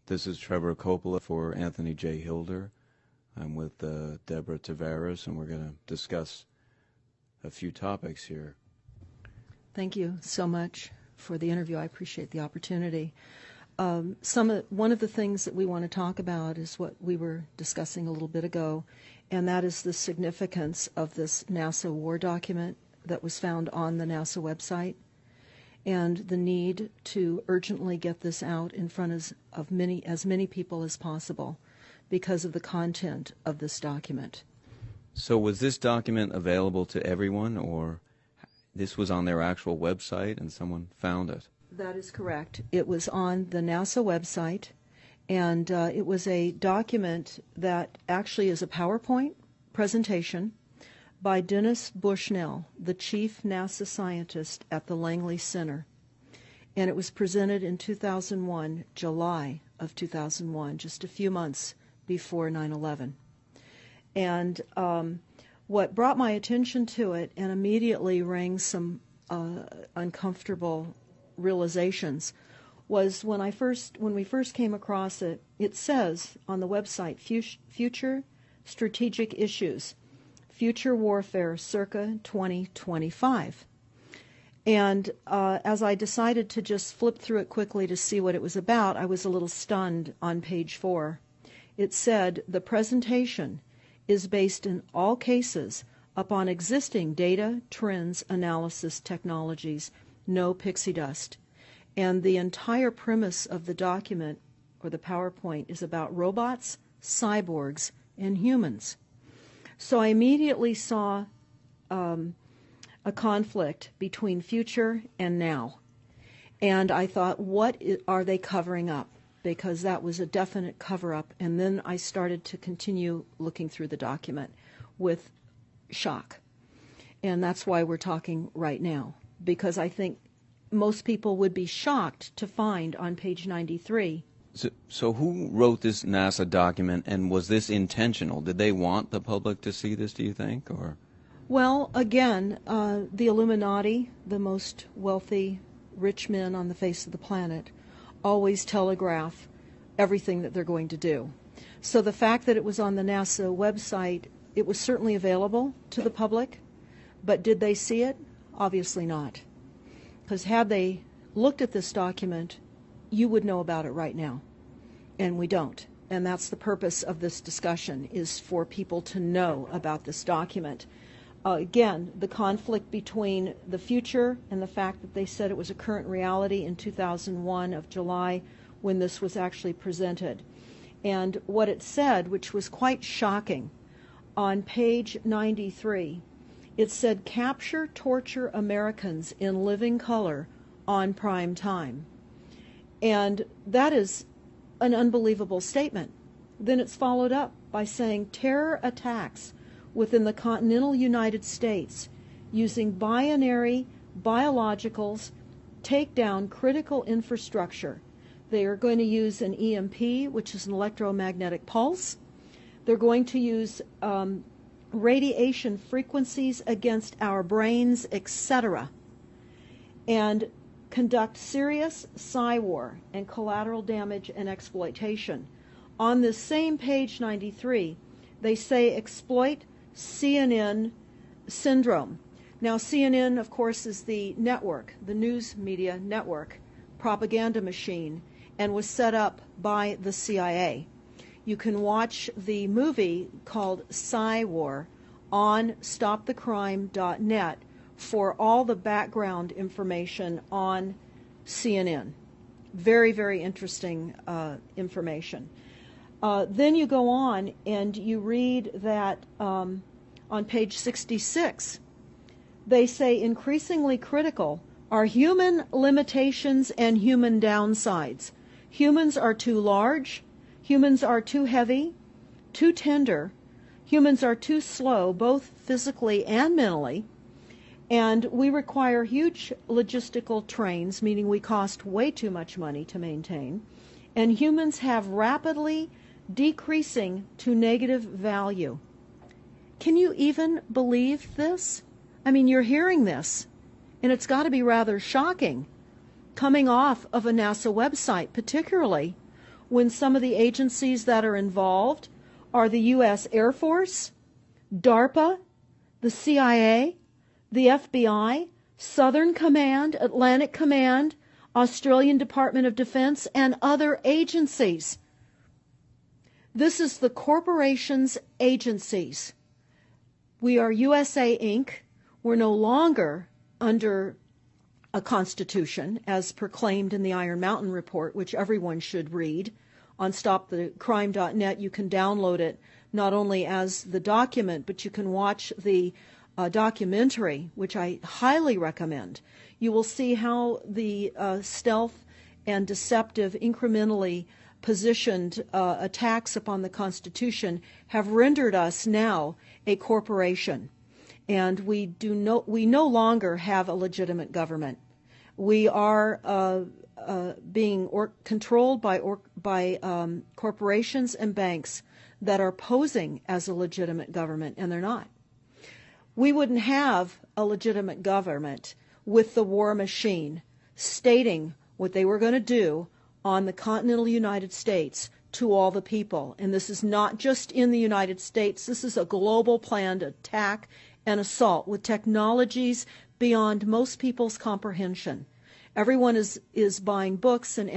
This is Trevor Coppola for Anthony J. Hilder. I'm with Deborah Tavares, and we're going to discuss a few topics here. Thank you so much for the interview. I appreciate the opportunity. One of the things that we want to talk about is what we were discussing a little bit ago, and that is the significance of this NASA war document that was found on the NASA website, and the need to urgently get this out in front of as many people as possible because of the content of this document. So was this document available to everyone, or this was on their actual website and someone found it? That is correct. It was on the NASA website, and it was a document that actually is a PowerPoint presentation by Dennis Bushnell, the chief NASA scientist at the Langley Center. And it was presented in 2001, July of 2001, just a few months before 9/11. And what brought my attention to it and immediately rang some uncomfortable realizations was when we first came across it. It says on the website, Future Strategic Issues, Future Warfare circa 2025. And as I decided to just flip through it quickly to see what it was about, I was a little stunned on page 4. It said, the presentation is based in all cases upon existing data, trends, analysis technologies, no pixie dust. And the entire premise of the document, or the PowerPoint, is about robots, cyborgs, and humans. So I immediately saw a conflict between future and now. And I thought, what are they covering up? Because that was a definite cover-up. And then I started to continue looking through the document with shock. And that's why we're talking right now, because I think most people would be shocked to find on page 93. So who wrote this NASA document, and was this intentional? Did they want the public to see this, do you think? Or? Well, again, the Illuminati, the most wealthy, rich men on the face of the planet, always telegraph everything that they're going to do. So the fact that it was on the NASA website, it was certainly available to the public, but did they see it? Obviously not. Because had they looked at this document, you would know about it right now. And we don't. And that's the purpose of this discussion, is for people to know about this document. Again, the conflict between the future and the fact that they said it was a current reality in 2001 of July when this was actually presented. And what it said, which was quite shocking, on page 93, it said, capture, torture Americans in living color on prime time. And that is an unbelievable statement. Then it's followed up by saying terror attacks within the continental United States using binary biologicals take down critical infrastructure. They are going to use an EMP, which is an electromagnetic pulse. They're going to use radiation frequencies against our brains, etc., and conduct serious psy-war and collateral damage and exploitation. On this same page 93, they say exploit CNN syndrome. Now, CNN, of course, is the network, the news media network, propaganda machine, and was set up by the CIA. You can watch the movie called Psy-War on stopthecrime.net for all the background information on CNN. Very, very interesting information. Then you go on and you read that on page 66, they say increasingly critical are human limitations and human downsides. Humans are too large, humans are too heavy, too tender, humans are too slow, both physically and mentally, and we require huge logistical trains, meaning we cost way too much money to maintain, and humans have rapidly decreasing to negative value. Can you even believe this? I mean, you're hearing this, and it's got to be rather shocking coming off of a NASA website, particularly when some of the agencies that are involved are the U.S. Air Force, DARPA, the CIA, the FBI, Southern Command, Atlantic Command, Australian Department of Defense, and other agencies. This is the corporation's agencies. We are USA Inc. We're no longer under a constitution as proclaimed in the Iron Mountain Report, which everyone should read. On stopthecrime.net, you can download it not only as the document, but you can watch the documentary, which I highly recommend. You will see how the stealth and deceptive, incrementally positioned attacks upon the Constitution have rendered us now a corporation. And we no longer have a legitimate government. We are being controlled by corporations and banks that are posing as a legitimate government, and they're not. We wouldn't have a legitimate government with the war machine stating what they were going to do on the continental United States to all the people. And this is not just in the United States. This is a global planned attack and assault with technologies beyond most people's comprehension. Everyone is buying books and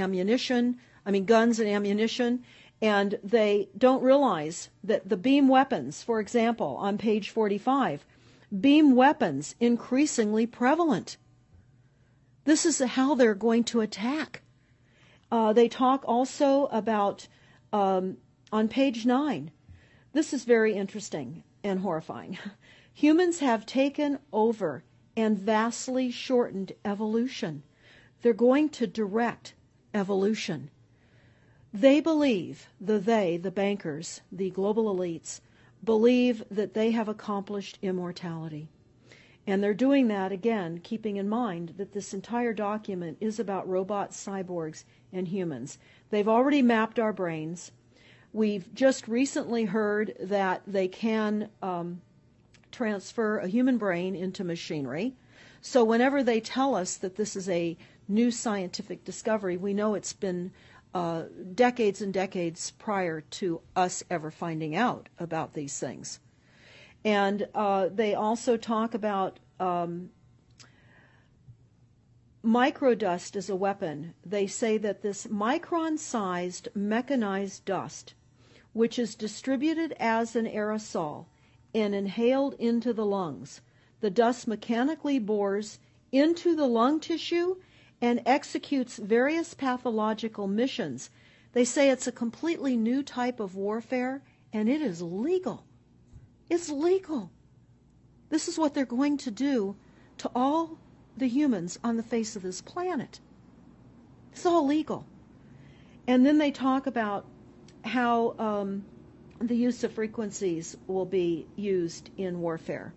guns and ammunition, and they don't realize that the beam weapons, for example, on page 45, beam weapons increasingly prevalent. This is how they're going to attack. They talk also about, on page 9, this is very interesting and horrifying. Humans have taken over and vastly shortened evolution. They're going to direct evolution. They believe, the bankers, the global elites, believe that they have accomplished immortality. And they're doing that, again, keeping in mind that this entire document is about robots, cyborgs, and humans. They've already mapped our brains. We've just recently heard that they can transfer a human brain into machinery. So whenever they tell us that this is a new scientific discovery, we know it's been decades and decades prior to us ever finding out about these things. And they also talk about microdust as a weapon. They say that this micron-sized mechanized dust, which is distributed as an aerosol and inhaled into the lungs, the dust mechanically bores into the lung tissue and executes various pathological missions. They say it's a completely new type of warfare, and it is legal. It's legal. This is what they're going to do to all the humans on the face of this planet. It's all legal. And then they talk about how the use of frequencies will be used in warfare.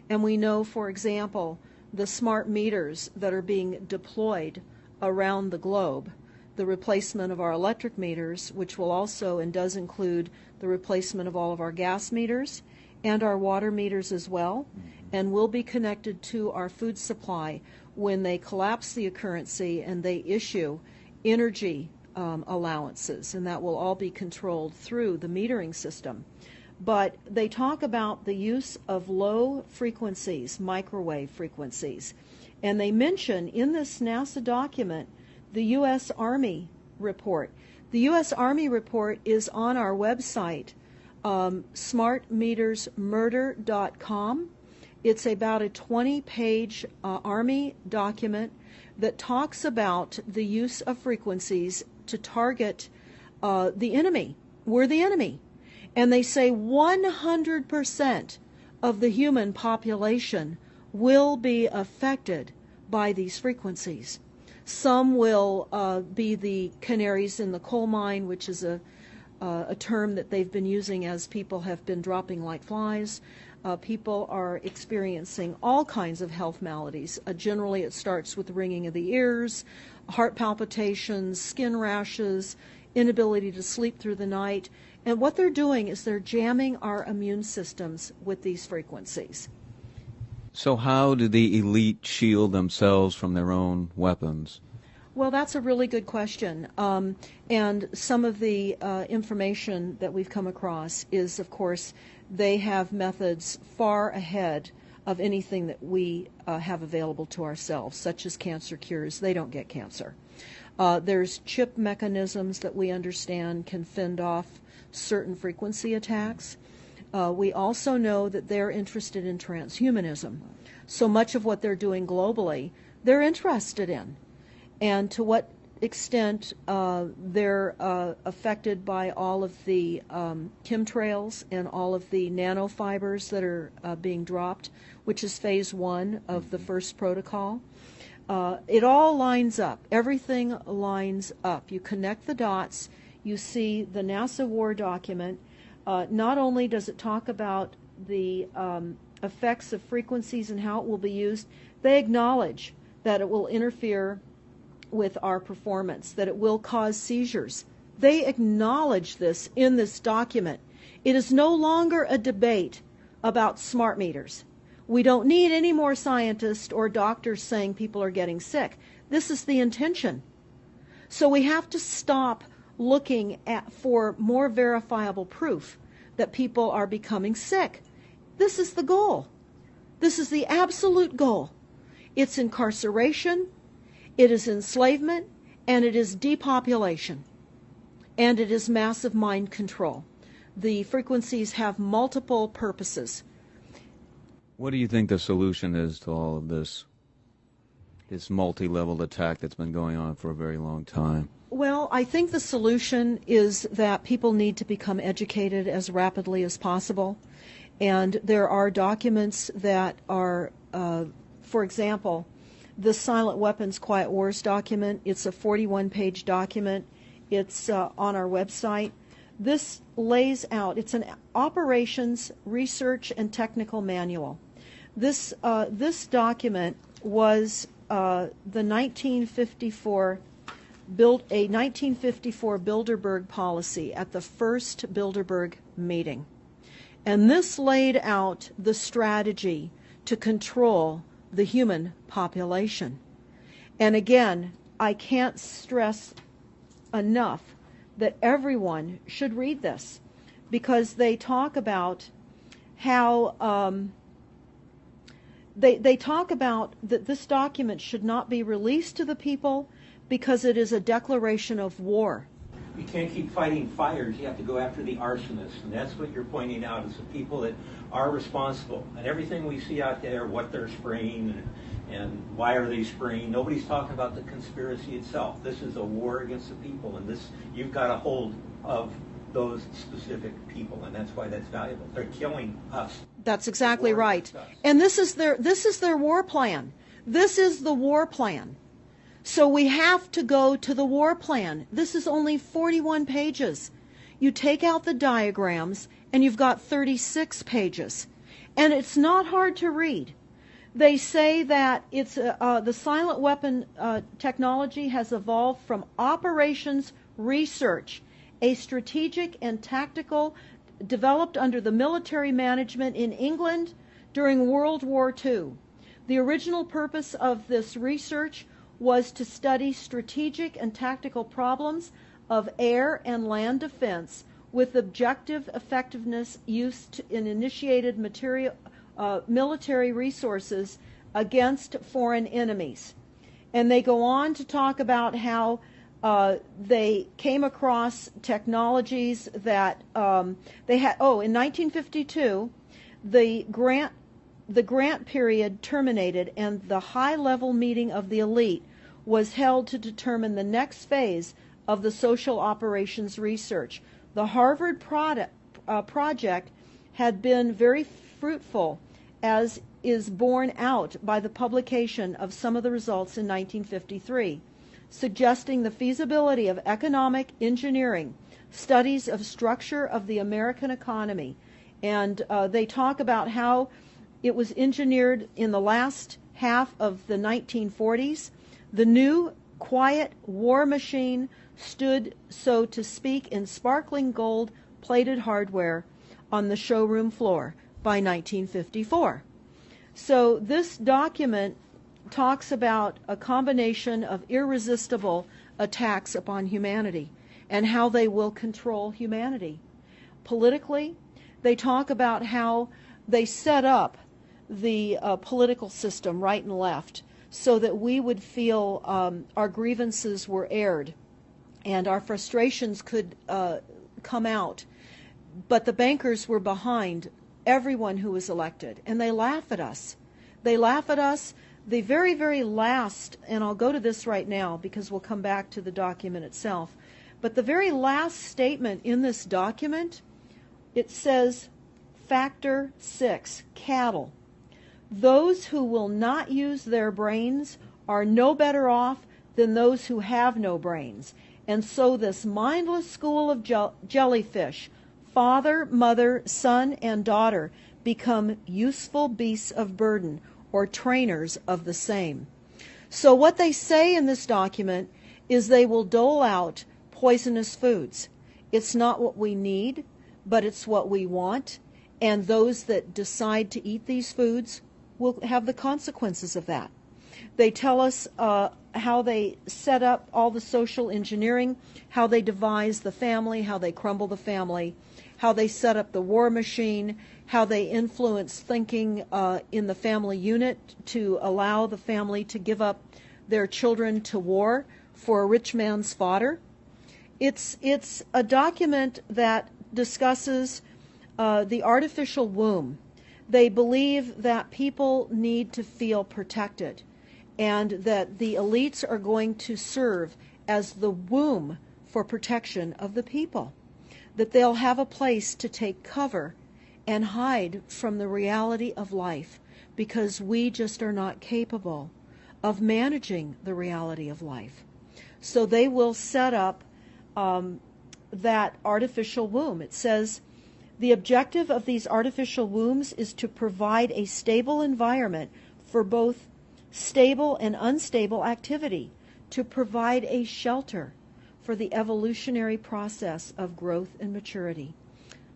And we know, for example, the smart meters that are being deployed around the globe, the replacement of our electric meters, which will also and does include the replacement of all of our gas meters and our water meters as well, and will be connected to our food supply when they collapse the currency and they issue energy allowances, and that will all be controlled through the metering system. But they talk about the use of low frequencies, microwave frequencies, and they mention in this NASA document the U.S. Army report. The U.S. Army report is on our website, smartmetersmurder.com. It's about a 20-page Army document that talks about the use of frequencies to target the enemy. We're the enemy. And they say 100% of the human population will be affected by these frequencies. Some will be the canaries in the coal mine, which is a term that they've been using as people have been dropping like flies. People are experiencing all kinds of health maladies. Generally, it starts with ringing of the ears, heart palpitations, skin rashes, inability to sleep through the night. And what they're doing is they're jamming our immune systems with these frequencies. So how do the elite shield themselves from their own weapons? Well, that's a really good question. And some of the information that we've come across is, of course, they have methods far ahead of anything that we have available to ourselves, such as cancer cures. They don't get cancer. There's chip mechanisms that we understand can fend off certain frequency attacks. We also know that they're interested in transhumanism. So much of what they're doing globally, they're interested in. And to what extent they're affected by all of the chemtrails and all of the nanofibers that are being dropped, which is phase 1 of the first protocol. It all lines up. Everything lines up. You connect the dots. You see the NASA war document. Not only does it talk about the effects of frequencies and how it will be used, they acknowledge that it will interfere with our performance, that it will cause seizures. They acknowledge this in this document. It is no longer a debate about smart meters. We don't need any more scientists or doctors saying people are getting sick. This is the intention. So we have to stop looking for more verifiable proof that people are becoming sick. This is the goal. This is the absolute goal. It's incarceration, it is enslavement, and it is depopulation, and it is massive mind control. The frequencies have multiple purposes. What do you think the solution is to all of this multi-level attack that's been going on for a very long time? Well, I think the solution is that people need to become educated as rapidly as possible. And there are documents that are, for example, the Silent Weapons Quiet Wars document. It's a 41-page document. It's on our website. This lays out, it's an operations, research, and technical manual. This document was the 1954 Bilderberg policy at the first Bilderberg meeting. And this laid out the strategy to control the human population. And again, I can't stress enough that everyone should read this, because they talk about how they talk about that this document should not be released to the people because it is a declaration of war. You can't keep fighting fires. You have to go after the arsonists. And that's what you're pointing out, is the people that are responsible. And everything we see out there, what they're spraying and why are they spraying, nobody's talking about the conspiracy itself. This is a war against the people, and this, you've got a hold of those specific people, and that's why that's valuable. They're killing us. That's exactly right. And this is their war plan. This is the war plan. So we have to go to the war plan. This is only 41 pages. You take out the diagrams and you've got 36 pages. And it's not hard to read. They say that it's the silent weapon technology has evolved from operations research, a strategic and tactical developed under the military management in England during World War II. The original purpose of this research was to study strategic and tactical problems of air and land defense with objective effectiveness used in initiated military resources against foreign enemies. And they go on to talk about how they came across technologies that they had. Oh, in 1952, the grant period terminated, and the high-level meeting of the elite was held to determine the next phase of the social operations research. The Harvard project had been very fruitful, as is borne out by the publication of some of the results in 1953, suggesting the feasibility of economic engineering, studies of structure of the American economy. And they talk about how it was engineered in the last half of the 1940s. The new quiet war machine stood, so to speak, in sparkling gold-plated hardware on the showroom floor by 1954. So this document talks about a combination of irresistible attacks upon humanity and how they will control humanity. Politically, they talk about how they set up the political system, right and left, so that we would feel our grievances were aired and our frustrations could come out. But the bankers were behind everyone who was elected, and they laugh at us. They laugh at us. The very, very last, and I'll go to this right now because we'll come back to the document itself, but the very last statement in this document, it says, Factor 6, cattle. Those who will not use their brains are no better off than those who have no brains. And so this mindless school of jellyfish, father, mother, son, and daughter, become useful beasts of burden, or trainers of the same. So what they say in this document is they will dole out poisonous foods. It's not what we need, but it's what we want, and those that decide to eat these foods will have the consequences of that. They tell us how they set up all the social engineering, how they devise the family, how they crumble the family, how they set up the war machine, how they influence thinking in the family unit to allow the family to give up their children to war for a rich man's fodder. It's a document that discusses the artificial womb. They believe that people need to feel protected and that the elites are going to serve as the womb for protection of the people, that they'll have a place to take cover and hide from the reality of life because we just are not capable of managing the reality of life. So they will set up that artificial womb. It says, the objective of these artificial wombs is to provide a stable environment for both stable and unstable activity, to provide a shelter for the evolutionary process of growth and maturity,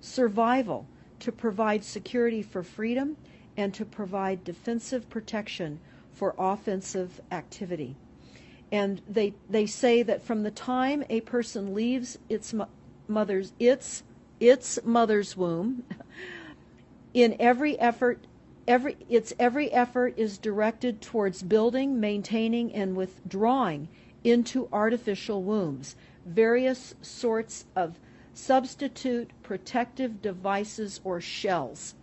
survival, to provide security for freedom, and to provide defensive protection for offensive activity. And they say that from the time a person leaves its mother's womb, in every effort is directed towards building, maintaining, and withdrawing into artificial wombs various sorts of substitute protective devices or shells.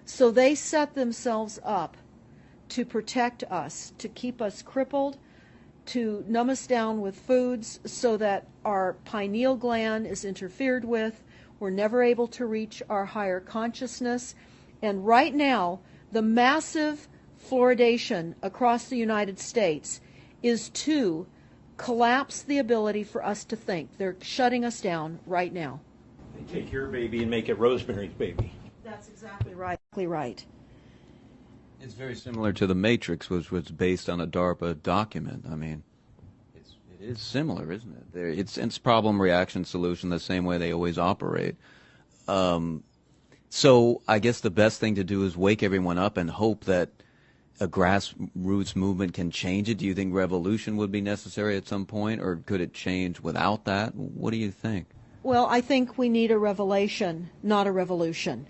So they set themselves up to protect us, to keep us crippled, to numb us down with foods so that our pineal gland is interfered with. We're never able to reach our higher consciousness. And right now, the massive fluoridation across the United States is to collapse the ability for us to think. They're shutting us down right now. They take your baby and make it Rosemary's Baby. That's exactly right. It's very similar to The Matrix, which was based on a DARPA document. I mean, it is similar, isn't it? It's problem, reaction, solution, the same way they always operate. So I guess the best thing to do is wake everyone up and hope that a grassroots movement can change it. Do you think revolution would be necessary at some point, or could it change without that? What do you think? Well, I think we need a revelation, not a revolution.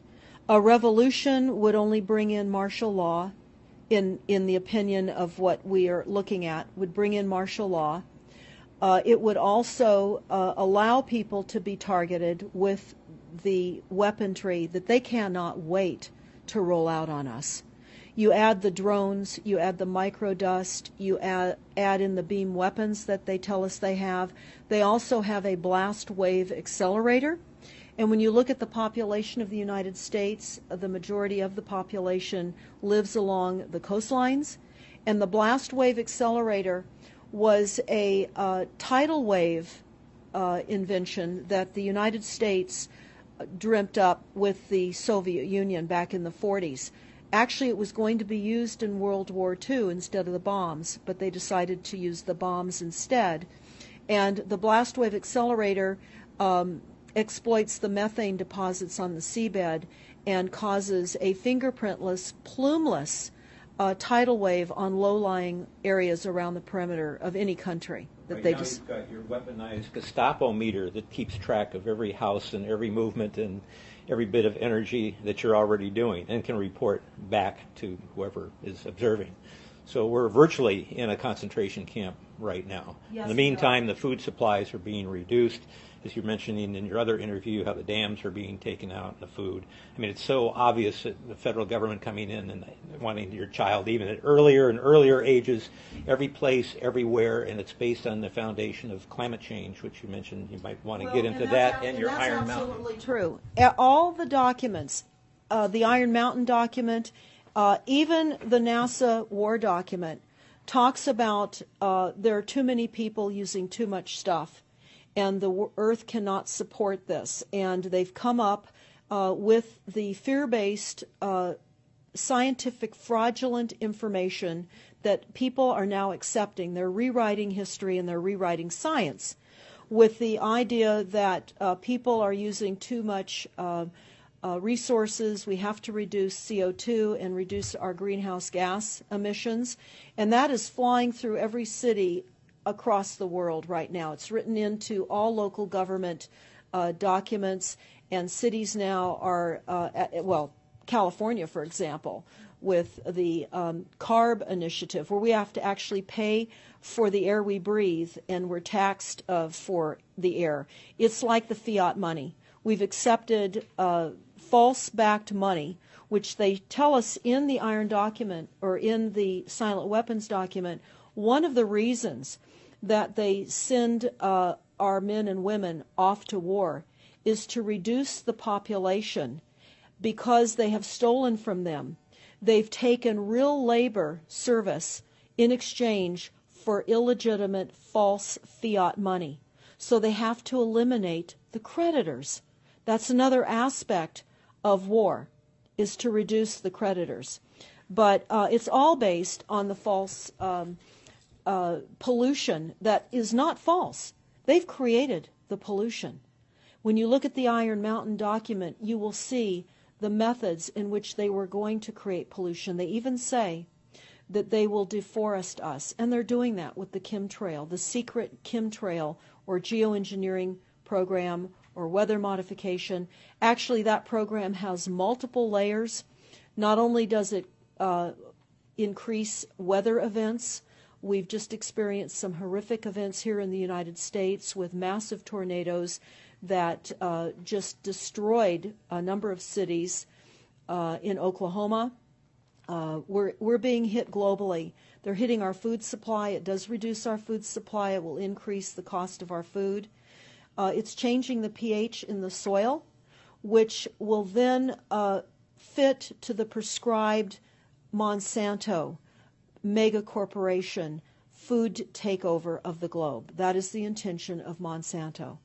A revolution would only bring in martial law, in the opinion of what we are looking at, would bring in martial law. It would also allow people to be targeted with the weaponry that they cannot wait to roll out on us. You add the drones, you add the microdust, you add in the beam weapons that they tell us they have. They also have a blast wave accelerator. And when you look at the population of the United States, the majority of the population lives along the coastlines. And the blast wave accelerator was a tidal wave invention that the United States dreamt up with the Soviet Union back in the 40s. Actually, it was going to be used in World War II instead of the bombs, but they decided to use the bombs instead. And the blast wave accelerator exploits the methane deposits on the seabed and causes a fingerprintless, plumeless tidal wave on low-lying areas around the perimeter of any country that Right they now just. you've got your weaponized Gestapo meter that keeps track of every house and every movement and every bit of energy that you're already doing and can report back to whoever is observing. So we're virtually in a concentration camp right now. Yes, in the meantime, the food supplies are being reduced. As you're mentioning in your other interview, how the dams are being taken out and the food. I mean, it's so obvious that the federal government coming in and wanting your child even at earlier and earlier ages, every place, everywhere, and it's based on the foundation of climate change, which you mentioned. You might want to get into that and your Iron Mountain. That's absolutely true. All the documents, the Iron Mountain document, even the NASA war document, talks about there are too many people using too much stuff, and the Earth cannot support this. And they've come up with the fear-based, scientific, fraudulent information that people are now accepting. They're rewriting history and they're rewriting science with the idea that people are using too much resources. We have to reduce CO2 and reduce our greenhouse gas emissions. And that is flying through every city across the world right now. It's written into all local government documents, and cities now are, California, for example, with the CARB initiative, where we have to actually pay for the air we breathe, and we're taxed for the air. It's like the fiat money. We've accepted false-backed money, which they tell us in the Iron document or in the Silent Weapons document. One of the reasons that they send our men and women off to war is to reduce the population because they have stolen from them. They've taken real labor service in exchange for illegitimate false fiat money. So they have to eliminate the creditors. That's another aspect of war, is to reduce the creditors. But it's all based on the false pollution that is not false. They've created the pollution. When you look at the Iron Mountain document, you will see the methods in which they were going to create pollution. They even say that they will deforest us, and they're doing that with the chemtrail, the secret chemtrail or geoengineering program or weather modification. Actually, that program has multiple layers. Not only does it increase weather events, we've just experienced some horrific events here in the United States with massive tornadoes that just destroyed a number of cities in Oklahoma. We're being hit globally. They're hitting our food supply. It does reduce our food supply. It will increase the cost of our food. It's changing the pH in the soil, which will then fit to the prescribed Monsanto mega corporation food takeover of the globe. That is the intention of Monsanto,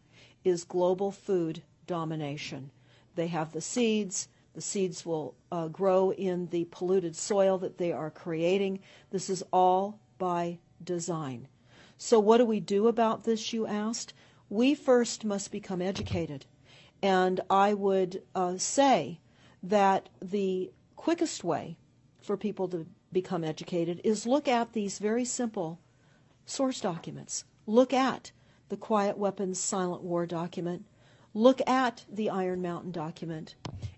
is global food domination. They have the seeds. The seeds will grow in the polluted soil that they are creating. This is all by design. So what do we do about this, you asked? We first must become educated. And I would say that the quickest way for people to become educated is look at these very simple source documents. Look at the Quiet Weapons Silent War document. Look at the Iron Mountain document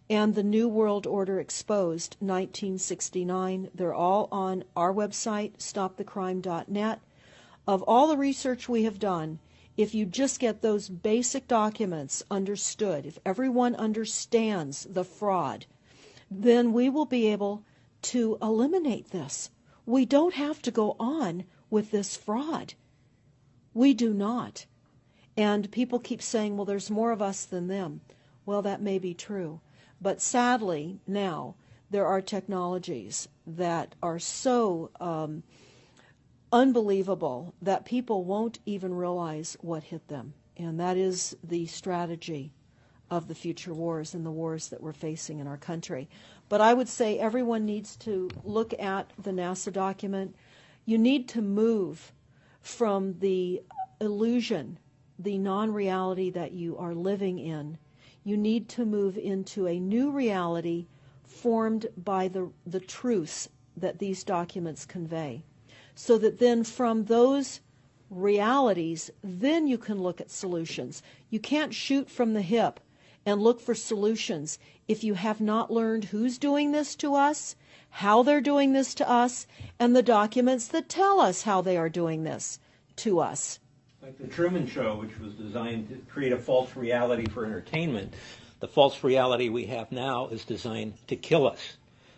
and the New World Order Exposed 1969. They're all on our website, stopthecrime.net. Of all the research we have done, if you just get those basic documents understood, if everyone understands the fraud, then we will be able to eliminate this. We don't have to go on with this fraud. We do not. And people keep saying, well, there's more of us than them. Well, that may be true. But sadly, now, there are technologies that are so unbelievable that people won't even realize what hit them. And that is the strategy of the future wars and the wars that we're facing in our country. But I would say everyone needs to look at the NASA document. You need to move from the illusion, the non-reality that you are living in. You need to move into a new reality formed by the truths that these documents convey. So that then from those realities, then you can look at solutions. You can't shoot from the hip and look for solutions if you have not learned who's doing this to us, how they're doing this to us, and the documents that tell us how they are doing this to us. Like the Truman Show, which was designed to create a false reality for entertainment, the false reality we have now is designed to kill us.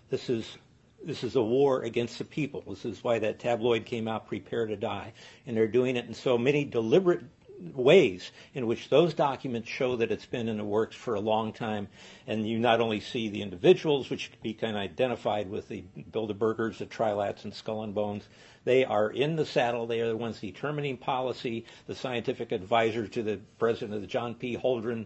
This is a war against the people. This is why that tabloid came out, Prepare to Die. And they're doing it in so many deliberate ways in which those documents show that it's been in the works for a long time. And you not only see the individuals, which can be kind of identified with the Bilderbergers, the Trilats, and Skull and Bones. They are in the saddle. They are the ones determining policy, the scientific advisor to the president of the John P. Holdren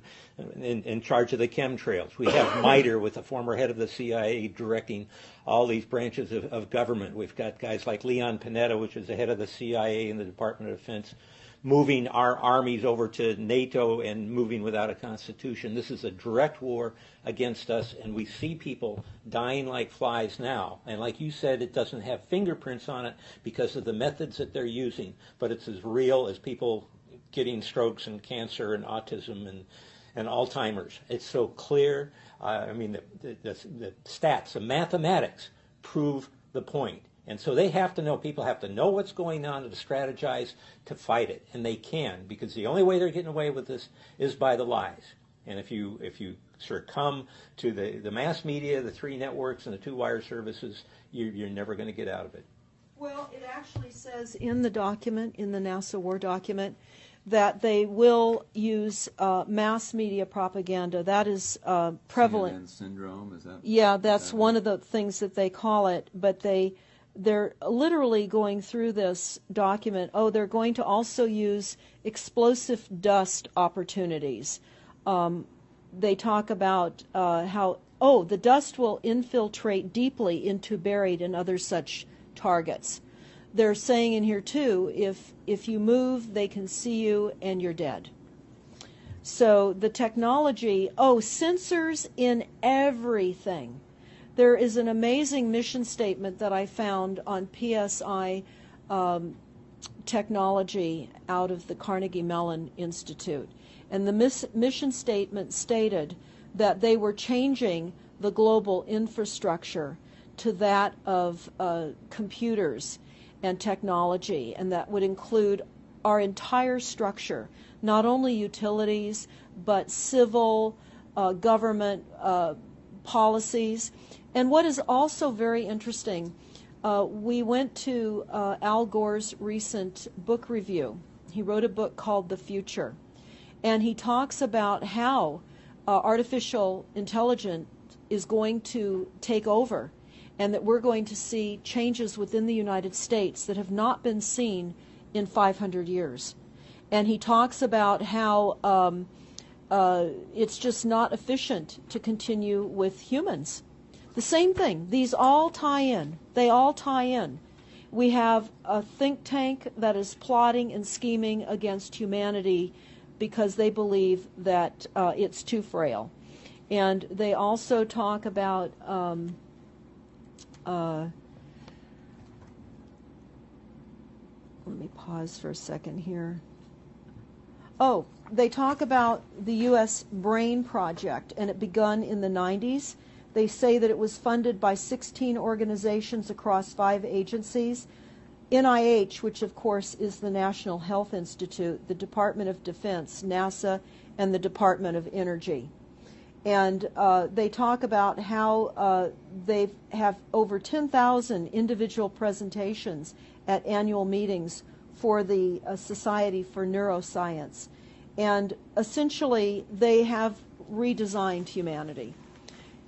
in charge of the chemtrails. We have MITRE with the former head of the CIA directing all these branches of government. We've got guys like Leon Panetta, which is the head of the CIA and the Department of Defense, moving our armies over to NATO and moving without a constitution. This is a direct war against us, and we see people dying like flies now. And like you said, it doesn't have fingerprints on it because of the methods that they're using, but it's as real as people getting strokes and cancer and autism and Alzheimer's. It's so clear. The stats, the mathematics prove the point. And so they have to know, people have to know what's going on to strategize to fight it. And they can, because the only way they're getting away with this is by the lies. And if you succumb to the mass media, the three networks, and the two wire services, you're never going to get out of it. Well, it actually says in the document, in the NASA war document, that they will use mass media propaganda. That is prevalent. CNN syndrome, is that? Yeah, that's one of the things that they call it. But they're literally going through this document. Oh, they're going to also use explosive dust opportunities. They talk about how, the dust will infiltrate deeply into buried and other such targets. They're saying in here, too, if you move, they can see you and you're dead. So the technology, sensors in everything. There is an amazing mission statement that I found on PSI technology out of the Carnegie Mellon Institute. And the mission statement stated that they were changing the global infrastructure to that of computers and technology, and that would include our entire structure, not only utilities, but civil, government policies. And what is also very interesting, we went to Al Gore's recent book review. He wrote a book called The Future, and he talks about how artificial intelligence is going to take over, and that we're going to see changes within the United States that have not been seen in 500 years. And he talks about how it's just not efficient to continue with humans. The same thing. These all tie in. They all tie in. We have a think tank that is plotting and scheming against humanity because they believe that it's too frail. And they also talk about let me pause for a second here. They talk about the U.S. Brain Project, and it begun in the 90s. They say that it was funded by 16 organizations across 5 agencies. NIH, which of course is the National Health Institute, the Department of Defense, NASA, and the Department of Energy. And they talk about how they have over 10,000 individual presentations at annual meetings for the Society for Neuroscience. And essentially, they have redesigned humanity.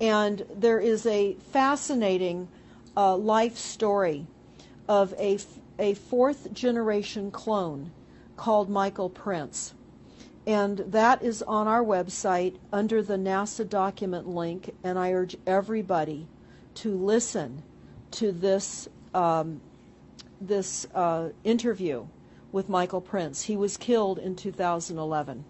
And there is a fascinating life story of a 4th generation clone called Michael Prince. And that is on our website under the NASA document link, and I urge everybody to listen to this interview with Michael Prince. He was killed in 2011,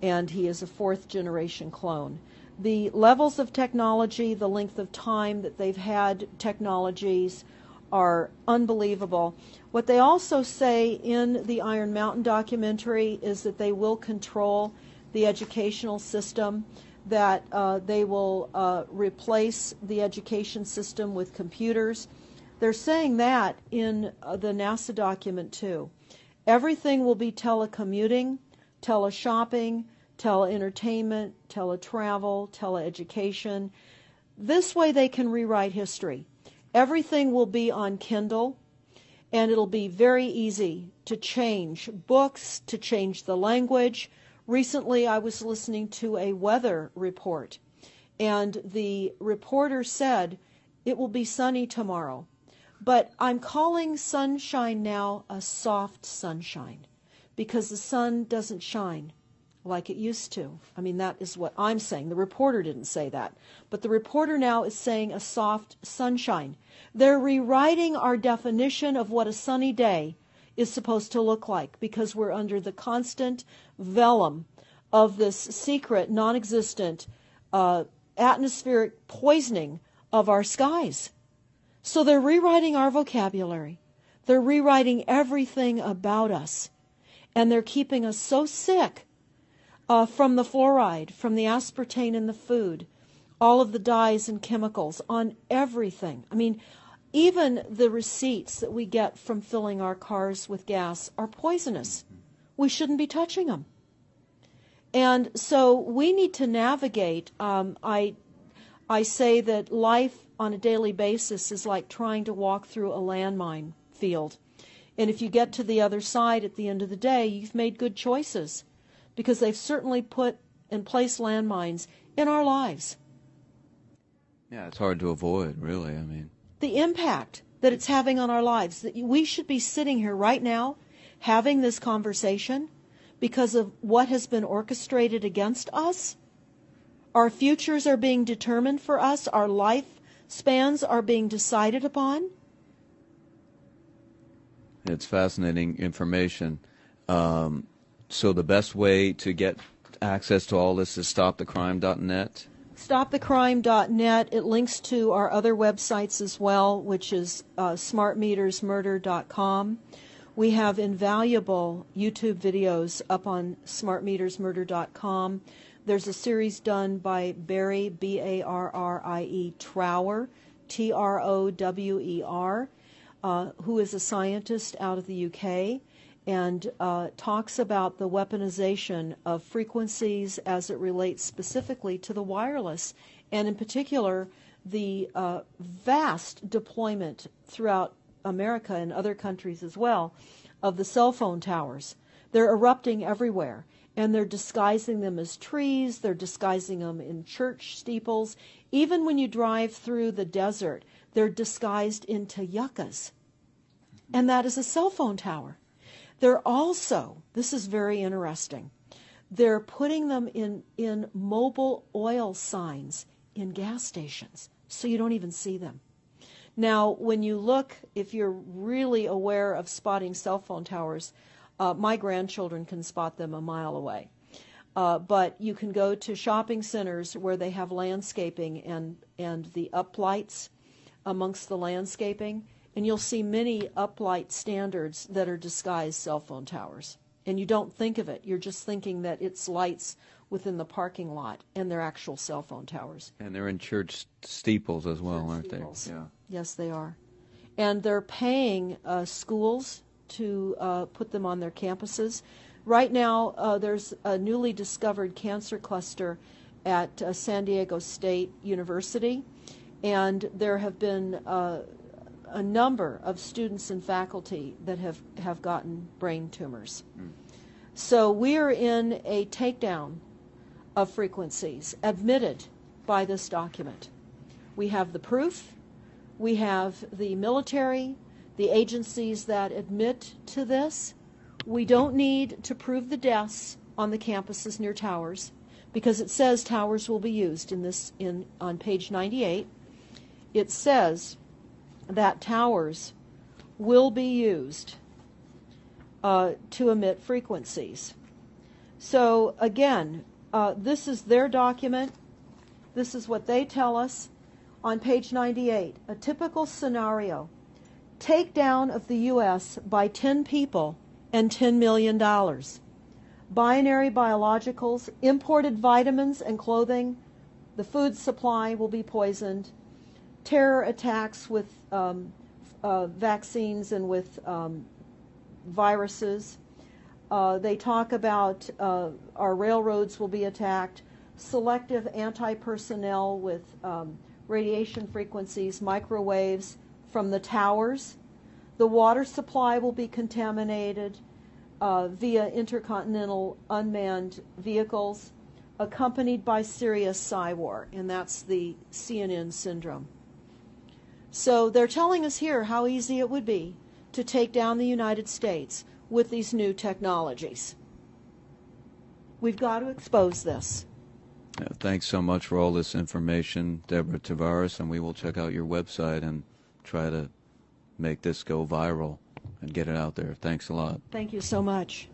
and he is a 4th generation clone. The levels of technology, the length of time that they've had technologies are unbelievable. What they also say in the Iron Mountain documentary is that they will control the educational system, that they will replace the education system with computers. They're saying that in the NASA document too. Everything will be telecommuting, teleshopping, tele-entertainment, teletravel, teleeducation. This way they can rewrite history. Everything will be on Kindle, and it'll be very easy to change books, to change the language. Recently, I was listening to a weather report, and the reporter said, it will be sunny tomorrow. But I'm calling sunshine now a soft sunshine, because the sun doesn't shine like it used to. I mean, that is what I'm saying. The reporter didn't say that. But the reporter now is saying a soft sunshine. They're rewriting our definition of what a sunny day is supposed to look like, because we're under the constant vellum of this secret, non-existent atmospheric poisoning of our skies. So they're rewriting our vocabulary. They're rewriting everything about us. And they're keeping us so sick from the fluoride, from the aspartame in the food, all of the dyes and chemicals on everything. I mean, even the receipts that we get from filling our cars with gas are poisonous. We shouldn't be touching them. And so we need to navigate. I say that life on a daily basis is like trying to walk through a landmine field. And if you get to the other side at the end of the day, you've made good choices, because they've certainly put and placed landmines in our lives. Yeah, it's hard to avoid, really. I mean, the impact that it's having on our lives, that we should be sitting here right now having this conversation because of what has been orchestrated against us. Our futures are being determined for us. Our lifespans are being decided upon. It's fascinating information. So the best way to get access to all this is stopthecrime.net? Stopthecrime.net. It links to our other websites as well, which is smartmetersmurder.com. We have invaluable YouTube videos up on smartmetersmurder.com. There's a series done by Barry, B-A-R-R-I-E, Trower, T-R-O-W-E-R, who is a scientist out of the UK, and talks about the weaponization of frequencies as it relates specifically to the wireless, and in particular the vast deployment throughout America and other countries as well of the cell phone towers. They're erupting everywhere, and they're disguising them as trees, they're disguising them in church steeples. Even when you drive through the desert, they're disguised into yuccas, and that is a cell phone tower. They're also, this is very interesting, they're putting them in mobile oil signs in gas stations, so you don't even see them. Now, when you look, if you're really aware of spotting cell phone towers, my grandchildren can spot them a mile away. But you can go to shopping centers where they have landscaping and the uplights amongst the landscaping, and you'll see many uplight standards that are disguised cell phone towers. And you don't think of it. You're just thinking that it's lights within the parking lot, and they're actual cell phone towers. And they're in church steeples as well, aren't they? Yeah. Yes, they are. And they're paying schools to put them on their campuses. Right now, there's a newly discovered cancer cluster at San Diego State University, and there have been a number of students and faculty that have gotten brain tumors. So we are in a takedown of frequencies admitted by this document. We have the proof, we have the military, the agencies that admit to this. We don't need to prove the deaths on the campuses near towers, because it says towers will be used on page 98. It says that towers will be used to emit frequencies. So again, this is their document. This is what they tell us on page 98. A typical scenario: takedown of the U.S. by 10 people and $10 million. Binary biologicals, imported vitamins and clothing, the food supply will be poisoned, terror attacks with vaccines and with viruses. They talk about our railroads will be attacked, selective anti-personnel with radiation frequencies, microwaves from the towers. The water supply will be contaminated via intercontinental unmanned vehicles, accompanied by serious PSYWAR, and that's the CNN syndrome. So they're telling us here how easy it would be to take down the United States with these new technologies. We've got to expose this. Thanks so much for all this information, Deborah Tavares, and we will check out your website and try to make this go viral and get it out there. Thanks a lot. Thank you so much.